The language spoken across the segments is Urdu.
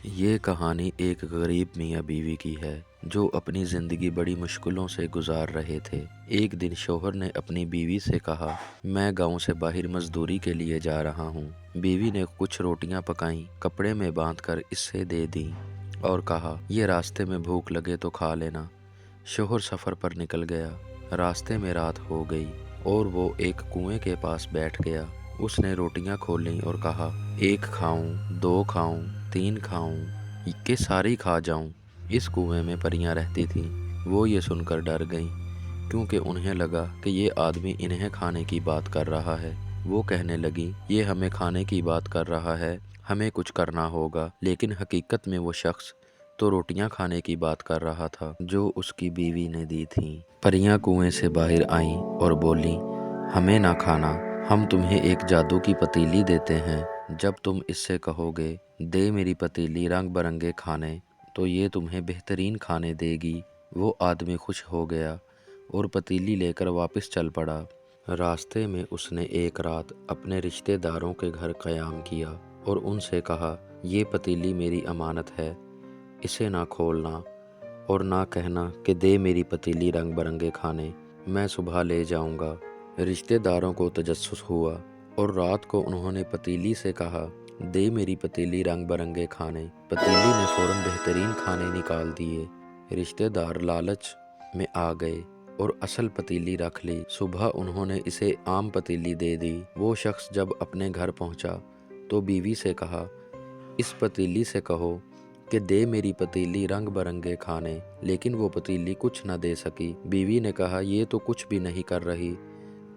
یہ کہانی ایک غریب میاں بیوی کی ہے جو اپنی زندگی بڑی مشکلوں سے گزار رہے تھے۔ ایک دن شوہر نے اپنی بیوی سے کہا، میں گاؤں سے باہر مزدوری کے لیے جا رہا ہوں۔ بیوی نے کچھ روٹیاں پکائیں، کپڑے میں باندھ کر اس سے دے دیں اور کہا، یہ راستے میں بھوک لگے تو کھا لینا۔ شوہر سفر پر نکل گیا۔ راستے میں رات ہو گئی اور وہ ایک کنویں کے پاس بیٹھ گیا۔ اس نے روٹیاں کھولیں اور کہا، ایک کھاؤں، دو کھاؤں، تین کھاؤں کہ ساری کھا جاؤں۔ اس کنویں میں پریاں رہتی تھیں۔ وہ یہ سن کر ڈر گئیں کیونکہ انہیں لگا کہ یہ آدمی انہیں کھانے کی بات کر رہا ہے۔ وہ کہنے لگیں، یہ ہمیں کھانے کی بات کر رہا ہے، ہمیں کچھ کرنا ہوگا۔ لیکن حقیقت میں وہ شخص تو روٹیاں کھانے کی بات کر رہا تھا جو اس کی بیوی نے دی تھیں۔ پریاں کنویں سے باہر آئیں اور بولیں، ہمیں نہ کھانا، ہم تمہیں ایک جادو کی پتیلی دیتے ہیں۔ جب تم اس سے کہو گے، دے میری پتیلی رنگ برنگے کھانے، تو یہ تمہیں بہترین کھانے دے گی۔ وہ آدمی خوش ہو گیا اور پتیلی لے کر واپس چل پڑا۔ راستے میں اس نے ایک رات اپنے رشتہ داروں کے گھر قیام کیا اور ان سے کہا، یہ پتیلی میری امانت ہے، اسے نہ کھولنا اور نہ کہنا کہ دے میری پتیلی رنگ برنگے کھانے، میں صبح لے جاؤں گا۔ رشتہ داروں کو تجسس ہوا اور رات کو انہوں نے پتیلی سے کہا، دے میری پتیلی رنگ برنگے کھانے۔ پتیلی نے فوراً بہترین کھانے نکال دیے۔ رشتہ دار لالچ میں آ گئے اور اصل پتیلی رکھ لی۔ صبح انہوں نے اسے عام پتیلی دے دی۔ وہ شخص جب اپنے گھر پہنچا تو بیوی سے کہا، اس پتیلی سے کہو کہ دے میری پتیلی رنگ برنگے کھانے، لیکن وہ پتیلی کچھ نہ دے سکی۔ بیوی نے کہا، یہ تو کچھ بھی نہیں کر رہی،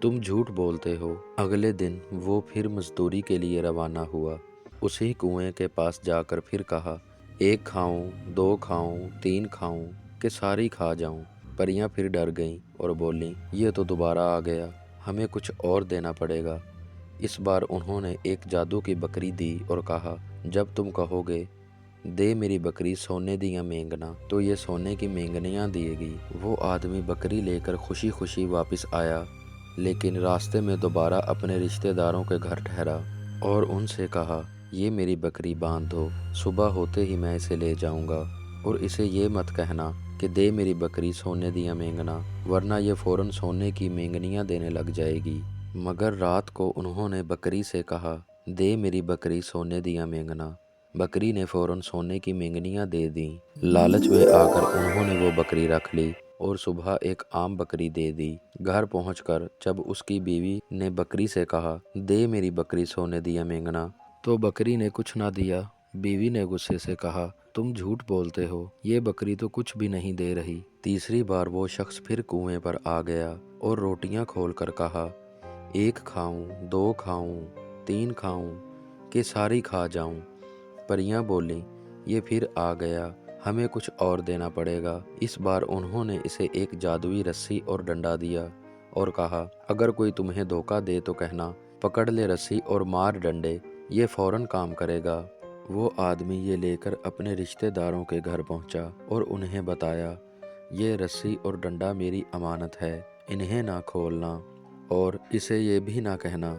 تم جھوٹ بولتے ہو۔ اگلے دن وہ پھر مزدوری کے لیے روانہ ہوا۔ اسی کنویں کے پاس جا کر پھر کہا، ایک کھاؤں، دو کھاؤں، تین کھاؤں کہ ساری کھا جاؤں۔ پریاں پھر ڈر گئیں اور بولیں، یہ تو دوبارہ آ گیا، ہمیں کچھ اور دینا پڑے گا۔ اس بار انہوں نے ایک جادو کی بکری دی اور کہا، جب تم کہو گے، دے میری بکری سونے دیاں مینگنا، تو یہ سونے کی مینگنیاں دیے گی۔ وہ آدمی بکری لے کر خوشی خوشی واپس آیا، لیکن راستے میں دوبارہ اپنے رشتہ داروں کے گھر ٹھہرا اور ان سے کہا، یہ میری بکری باندھ دو، صبح ہوتے ہی میں اسے لے جاؤں گا، اور اسے یہ مت کہنا کہ دے میری بکری سونے دیاں مینگنا، ورنہ یہ فوراً سونے کی مینگنیاں دینے لگ جائے گی۔ مگر رات کو انہوں نے بکری سے کہا، دے میری بکری سونے دیاں مینگنا۔ بکری نے فوراً سونے کی مینگنیاں دے دیں۔ لالچ میں آ کر انہوں نے وہ بکری رکھ لی اور صبح ایک عام بکری دے دی۔ گھر پہنچ کر جب اس کی بیوی نے بکری سے کہا، دے میری بکری سونے دیاں مینگنا، تو بکری نے کچھ نہ دیا۔ بیوی نے غصے سے کہا، تم جھوٹ بولتے ہو، یہ بکری تو کچھ بھی نہیں دے رہی۔ تیسری بار وہ شخص پھر کنویں پر آ گیا اور روٹیاں کھول کر کہا، ایک کھاؤں، دو کھاؤں، تین کھاؤں کہ ساری کھا جاؤں۔ پریاں بولیں، یہ پھر آ گیا، ہمیں کچھ اور دینا پڑے گا۔ اس بار انہوں نے اسے ایک جادوئی رسی اور ڈنڈا دیا اور کہا، اگر کوئی تمہیں دھوکہ دے تو کہنا، پکڑ لے رسی اور مار ڈنڈے، یہ فوراً کام کرے گا۔ وہ آدمی یہ لے کر اپنے رشتہ داروں کے گھر پہنچا اور انہیں بتایا، یہ رسی اور ڈنڈا میری امانت ہے، انہیں نہ کھولنا اور اسے یہ بھی نہ کہنا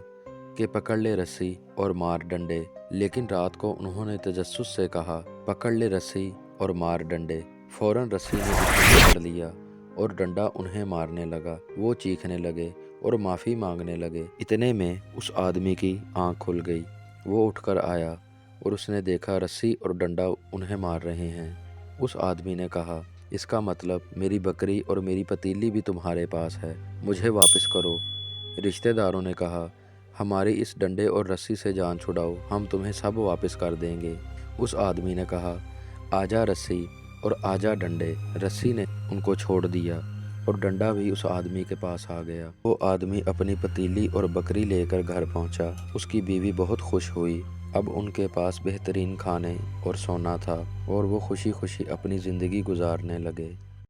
کہ پکڑ لے رسی اور مار ڈنڈے۔ لیکن رات کو انہوں نے تجسس سے کہا، پکڑ لے رسی اور مار ڈنڈے۔ فوراً رسی نے انہیں پکڑ لیا اور ڈنڈا انہیں مارنے لگا۔ وہ چیخنے لگے اور معافی مانگنے لگے۔ اتنے میں اس آدمی کی آنکھ کھل گئی۔ وہ اٹھ کر آیا اور اس نے دیکھا رسی اور ڈنڈا انہیں مار رہے ہیں۔ اس آدمی نے کہا، اس کا مطلب میری بکری اور میری پتیلی بھی تمہارے پاس ہے، مجھے واپس کرو۔ رشتہ داروں نے کہا، ہماری اس ڈنڈے اور رسی سے جان چھڑاؤ، ہم تمہیں سب واپس کر دیں گے۔ اس آدمی نے کہا، آجا رسی اور آجا ڈنڈے۔ رسی نے ان کو چھوڑ دیا اور ڈنڈا بھی اس آدمی کے پاس آ گیا۔ وہ آدمی اپنی پتیلی اور بکری لے کر گھر پہنچا۔ اس کی بیوی بہت خوش ہوئی۔ اب ان کے پاس بہترین کھانے اور سونا تھا اور وہ خوشی خوشی اپنی زندگی گزارنے لگے۔